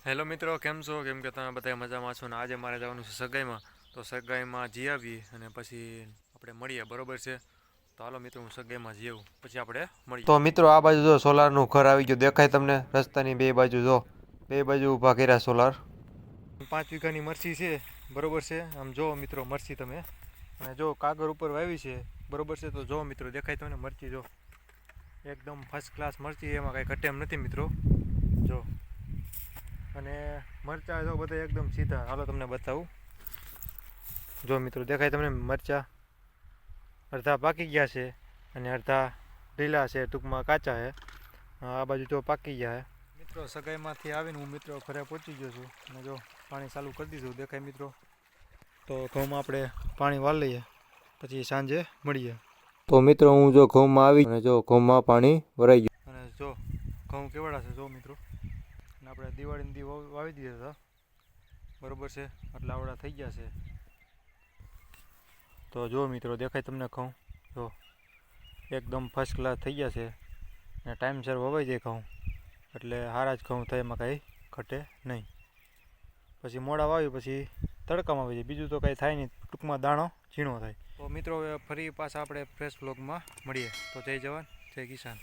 Hello મિત્રો, કેમ છો? કેમ કે તમે બધા મજામાં છો ને આજે મારે જવાનું છે સગાઈમાં. તો સગાઈમાં જઈ આવી અને પછી આપણે મળીએ, બરોબર છે? તો હાલો મિત્રો, હું સગાઈમાં જઈ આવું, પછી આપણે મળીએ. તો મિત્રો, આ બાજુ જો સોલારનું ઘર આવી ગયું, દેખાય તમને? રસ્તાની બે બાજુ જો, બે બાજુ ઊભા કર્યા સોલાર. 5 વીઘાની મરચી છે, બરોબર છે? આમ જો મિત્રો મરચી તમે, અને જો કાગળ ઉપર વાવી છે, બરોબર છે? તો જો મિત્રો, દેખાય તમને મરચી? જો એકદમ ફર્સ્ટ ક્લાસ મરચી, એમાં કાંઈ ઘટે એમ નથી મિત્રો, જો. અને મરચાં જો બધા એકદમ સીધા, હાલો તમને બતાવું. જો મિત્રો, દેખાય તમને મરચાં? અડધા પાકી ગયા છે અને અડધા લીલા છે, ટૂંકમાં કાચા છે. આ બાજુ જો પાકી ગયા છે. મિત્રો, સગાઈમાંથી આવીને હું મિત્રો ઘરે પહોંચી ગયો છું અને જો પાણી ચાલુ કરી દીધું, દેખાય મિત્રો? તો ઘઉંમાં આપણે પાણી વાળી લઈએ, પછી સાંજે મળીએ. તો મિત્રો, હું જો ઘઉંમાં આવી અને જો ઘઉંમાં પાણી ભરાઈ ગયું, અને જો ઘઉં કેવડા છે જો મિત્રો. અને આપણે દિવાળીની દી વાવી દીધા હતા, બરોબર છે? એટલે આવડા થઈ ગયા છે. તો જો મિત્રો, દેખાય તમને ઘઉં? જો એકદમ ફર્સ્ટ ક્લાસ થઈ ગયા છે અને ટાઈમસર વવાઈ જાય ઘઉં, એટલે સારા જ ઘઉં થાય, એમાં કાંઈ ઘટે નહીં. પછી મોડા વાવી પછી તડકામાં આવી જાય, બીજું તો કાંઈ થાય નહીં, ટૂંકમાં દાણો ઝીણો થાય. તો મિત્રો, હવે ફરી પાછા આપણે ફ્રેશ વ્લોગમાં મળીએ. તો જય જવાન, જય કિસાન.